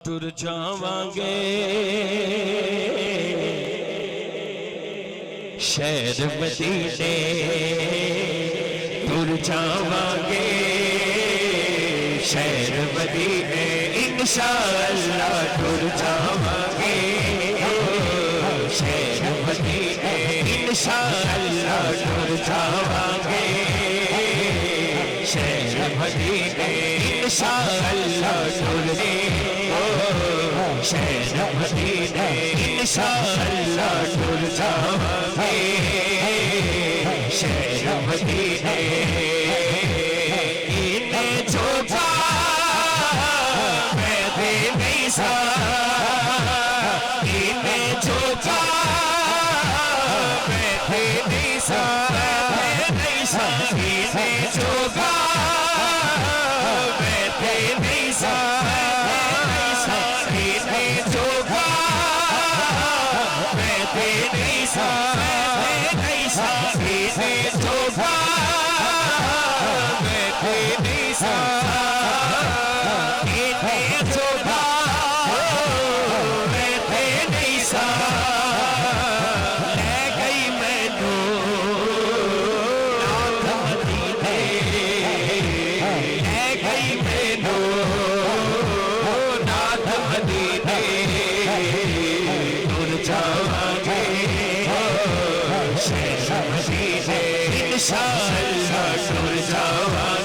ٹر جاواں شہر مدینے ٹر جاواں شہر مدینے انشاءاللہ ٹر جاواں شہر مدینے انشاءاللہ ٹر جاواں شہر مدینے انشاءاللہ ٹر شہر مدینے انشاءاللہ ٹر جاواں شہر مدینے انہیں جو پا میں دے نہیں سا انہیں جو پا میں دے نہیں سا انہیں جو پا میں دے نہیں سا انشاءاللہ ٹر جاواں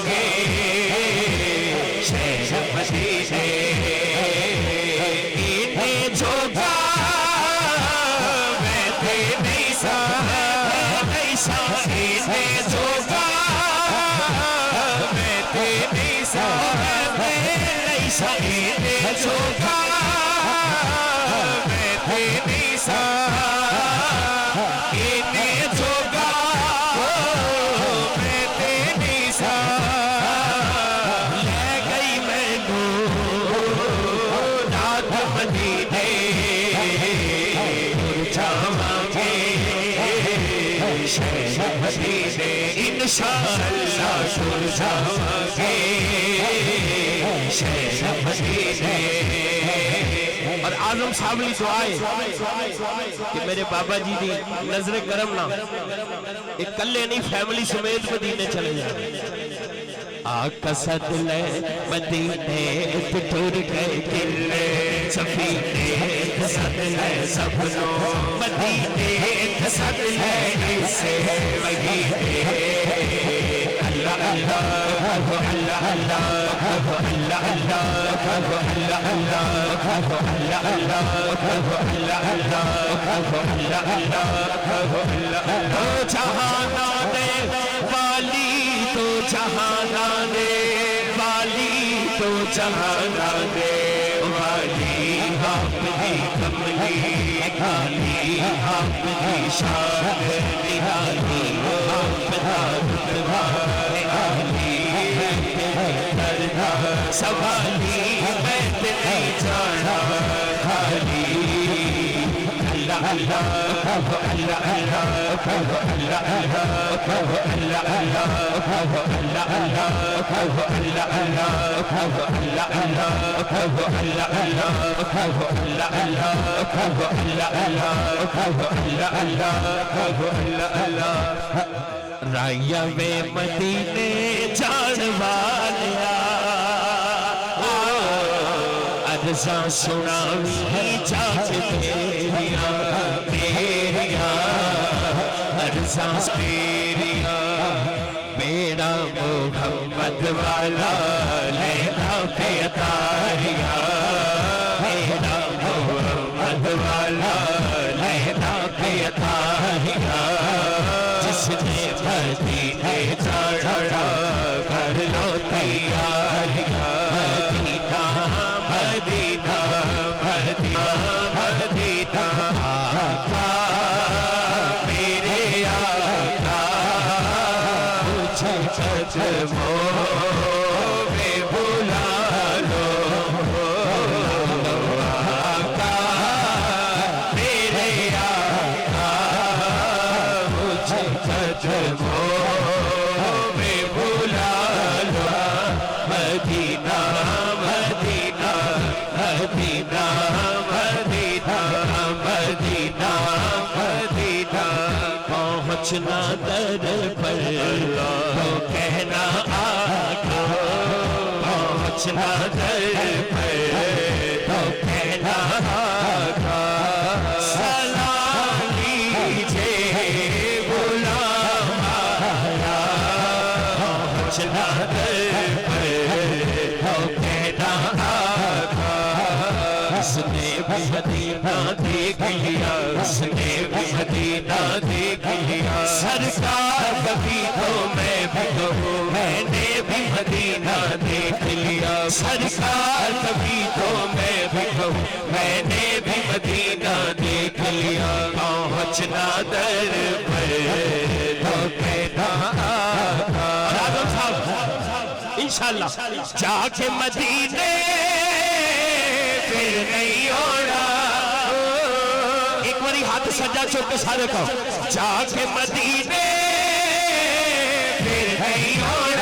شہر مدینے اور اعظم صاحب لی دعائے کہ میرے بابا جی دی نظر کرم نہ ایک کلے نہیں فیملی سمیت مدینے چلے جائیں آقا صد لے مدینے ٹر گئے دلے سفینے صد لے سبنو مدینے صد لے اسے مدینے اللہ اللہ اللہ اللہ اللہ اللہ تو جہانا دے والی تو جہانا دے والی تو جہانا دے والی آپ دی کملی عالی آپ دی شان نرالی آپ دا رتبہ عالی سوالی میں تیری جانا خالی اللہ اللہ اللہ اللہ اللہ رایا میں مدینے جان والیا عرضاں سناوی جات تیریاں تیریاں عرضاں تیریاں میرا محمد والا لینا پیتاریاں میرا محمد والا لینا پیتاریاں جس نے مدینے چڑھا کر لو تیاریاں مدینہ مدینہ مدینہ مدینہ آقا میرے آقا مجھے قدموں میں بلا لو آقا میرے آقا مجھے قدموں میں بلا لو مدینہ مدینہ مدینہ مدینہ مدینہ مدینہ پہنچنا در پر تو کہنا آقا پہنچنا در پر تو کہنا آقا سلام لیجے غلام آیا پہنچنا در پر تو کہنا آقا اس نے بھی مدینہ دیکھ لیا اس نے بھی مدینہ دیکھ لیا سرکار کبھی تو میں بھی کہوں میں نے بھی مدینہ دیکھ لیا سرکار کبھی تو میں بھی کہوں میں نے بھی مدینہ دیکھ لیا پہنچنا در پر تو کہنا آقا انشاءاللہ جا کے مدینے پھر نہیں اوڑا ایک باری ہاتھ سجا چھوڑ کے سارے کہو جا کے مدینے پھر نہیں اوڑا